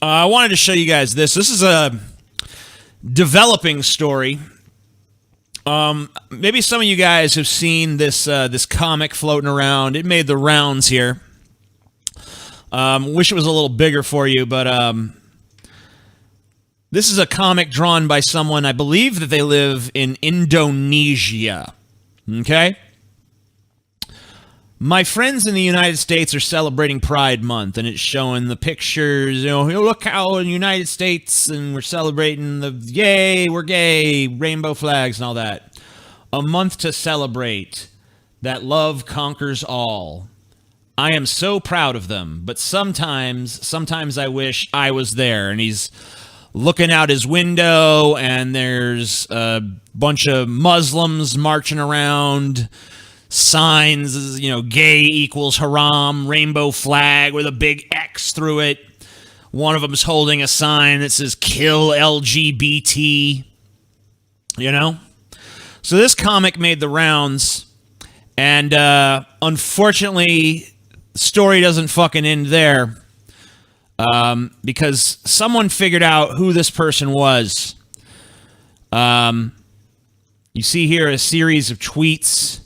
I wanted to show you guys this. This is a developing story. Maybe some of you guys have seen this this comic floating around. It made the rounds here. Wish it was a little bigger for you, but this is a comic drawn by someone, I believe that they live in Indonesia. Okay? My friends in the United States are celebrating Pride Month, and it's showing the pictures, look how in the United States, and we're celebrating the, yay, we're gay, rainbow flags and all that. A month to celebrate that love conquers all. I am so proud of them, but sometimes I wish I was there. And he's looking out his window, and there's a bunch of Muslims marching around, signs, gay equals haram, rainbow flag with a big X through it. One of them is holding a sign that says kill LGBT, So this comic made the rounds, and unfortunately, the story doesn't fucking end there, because someone figured out who this person was. You see here a series of tweets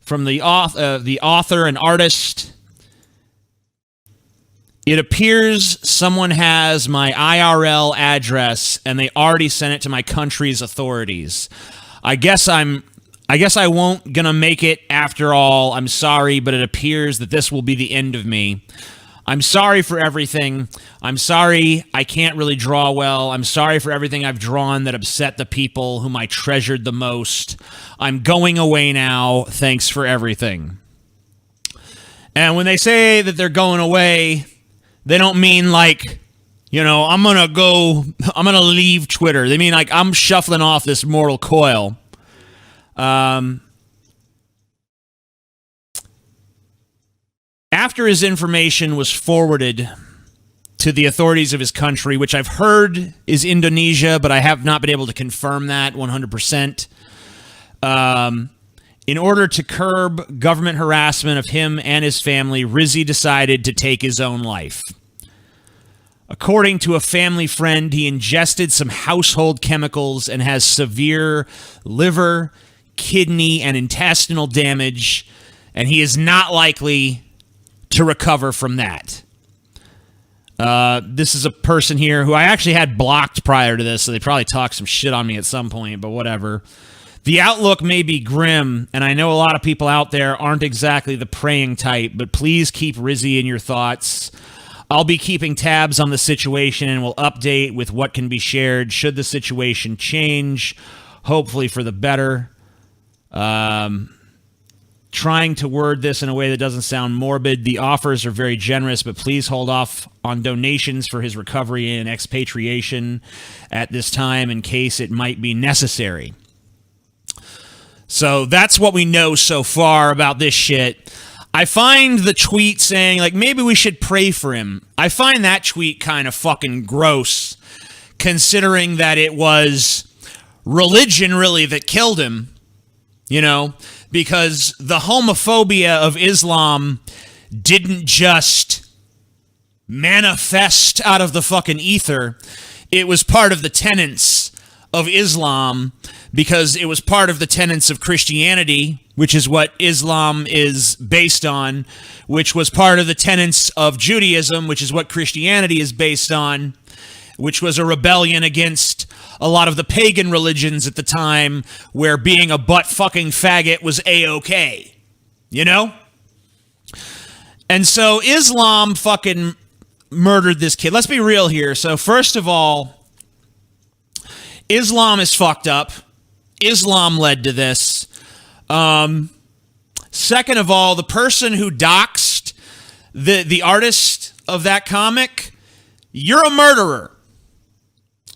from the author and artist. It appears someone has my IRL address and they already sent it to my country's authorities. I guess I won't gonna make it after all. I'm sorry, but it appears that this will be the end of me. I'm sorry for everything. I'm sorry I can't really draw well. I'm sorry for everything I've drawn that upset the people whom I treasured the most. I'm going away now. Thanks for everything. And when they say that they're going away, they don't mean like, I'm going to leave Twitter. They mean like I'm shuffling off this mortal coil. After his information was forwarded to the authorities of his country, which I've heard is Indonesia, but I have not been able to confirm that 100%, in order to curb government harassment of him and his family, Rizzi decided to take his own life. According to a family friend, he ingested some household chemicals and has severe liver, kidney, and intestinal damage, and he is not likely to recover from that. This is a person here who I actually had blocked prior to this, so they probably talked some shit on me at some point, but whatever. The outlook may be grim, and I know a lot of people out there aren't exactly the praying type, but please keep Rizzi in your thoughts. I'll be keeping tabs on the situation and will update with what can be shared should the situation change, hopefully for the better. Trying to word this in a way that doesn't sound morbid. The offers are very generous, but please hold off on donations for his recovery and expatriation at this time in case it might be necessary. So that's what we know so far about this shit. I find the tweet saying, like, maybe we should pray for him. I find that tweet kind of fucking gross, considering that it was religion really that killed him, because the homophobia of Islam didn't just manifest out of the fucking ether. It was part of the tenets of Islam, because it was part of the tenets of Christianity, which is what Islam is based on, which was part of the tenets of Judaism, which is what Christianity is based on, which was a rebellion against a lot of the pagan religions at the time, where being a butt-fucking faggot was A-okay. And so Islam fucking murdered this kid. Let's be real here. So first of all, Islam is fucked up. Islam led to this. Second of all, the person who doxed the artist of that comic, you're a murderer.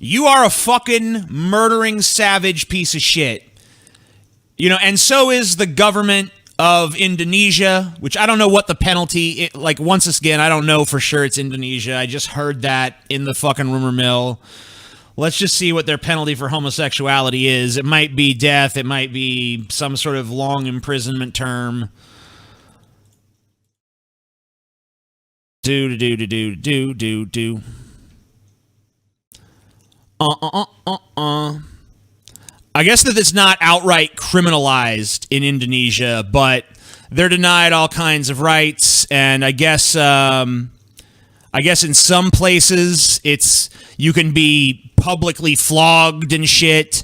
You are a fucking murdering savage piece of shit. And so is the government of Indonesia, which I don't know what the penalty, once again, I don't know for sure it's Indonesia. I just heard that in the fucking rumor mill. Let's just see what their penalty for homosexuality is. It might be death. It might be some sort of long imprisonment term. Do. I guess that it's not outright criminalized in Indonesia, but they're denied all kinds of rights, and I guess in some places you can be publicly flogged and shit,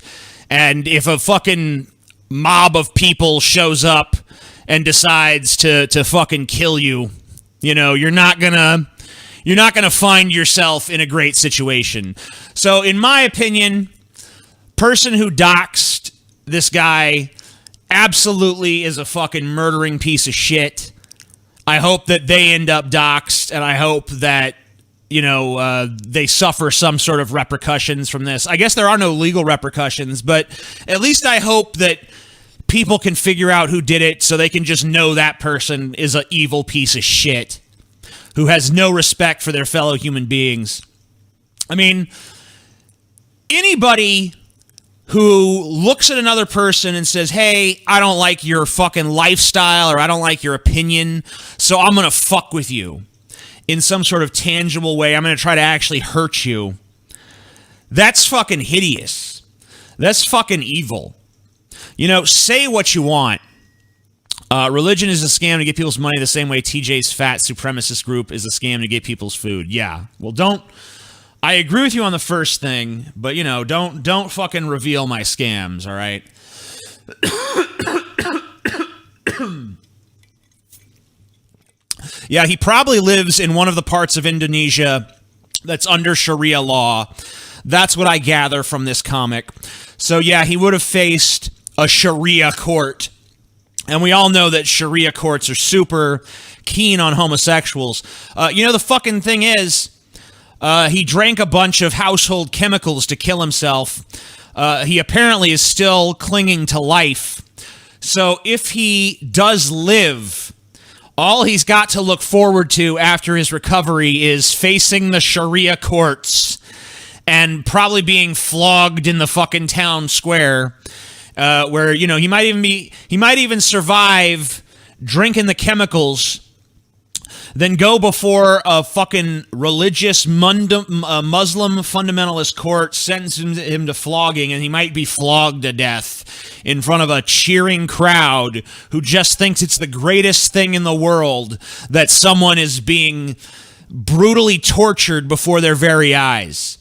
and if a fucking mob of people shows up and decides to fucking kill you, you're not gonna find yourself in a great situation. So in my opinion, person who doxed this guy absolutely is a fucking murdering piece of shit. I hope that they end up doxed, and I hope that, they suffer some sort of repercussions from this. I guess there are no legal repercussions, but at least I hope that people can figure out who did it so they can just know that person is an evil piece of shit who has no respect for their fellow human beings. I mean, anybody who looks at another person and says, hey, I don't like your fucking lifestyle or I don't like your opinion, so I'm going to fuck with you in some sort of tangible way. I'm going to try to actually hurt you. That's fucking hideous. That's fucking evil. Say what you want. Religion is a scam to get people's money the same way TJ's fat supremacist group is a scam to get people's food. Yeah. Well, I agree with you on the first thing, but don't fucking reveal my scams, all right? Yeah, he probably lives in one of the parts of Indonesia that's under Sharia law. That's what I gather from this comic. So yeah, he would have faced a Sharia court. And we all know that Sharia courts are super keen on homosexuals. The fucking thing is, he drank a bunch of household chemicals to kill himself. He apparently is still clinging to life. So if he does live, all he's got to look forward to after his recovery is facing the Sharia courts and probably being flogged in the fucking town square, where he might even survive drinking the chemicals, then go before a fucking religious Muslim fundamentalist court, sentence him to flogging, and he might be flogged to death in front of a cheering crowd who just thinks it's the greatest thing in the world that someone is being brutally tortured before their very eyes.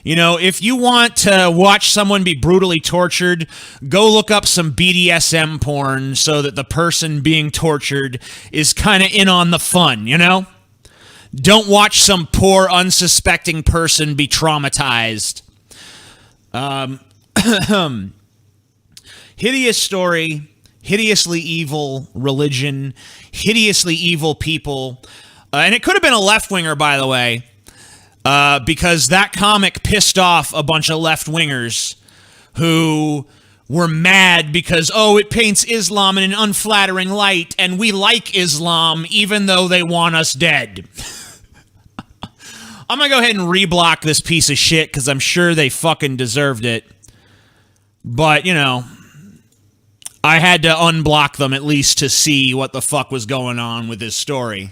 If you want to watch someone be brutally tortured, go look up some BDSM porn so that the person being tortured is kind of in on the fun, Don't watch some poor, unsuspecting person be traumatized. Hideous story, hideously evil religion, hideously evil people. And it could have been a left-winger, by the way. Because that comic pissed off a bunch of left-wingers who were mad because, it paints Islam in an unflattering light, and we like Islam even though they want us dead. I'm going to go ahead and reblock this piece of shit because I'm sure they fucking deserved it. But, I had to unblock them at least to see what the fuck was going on with this story.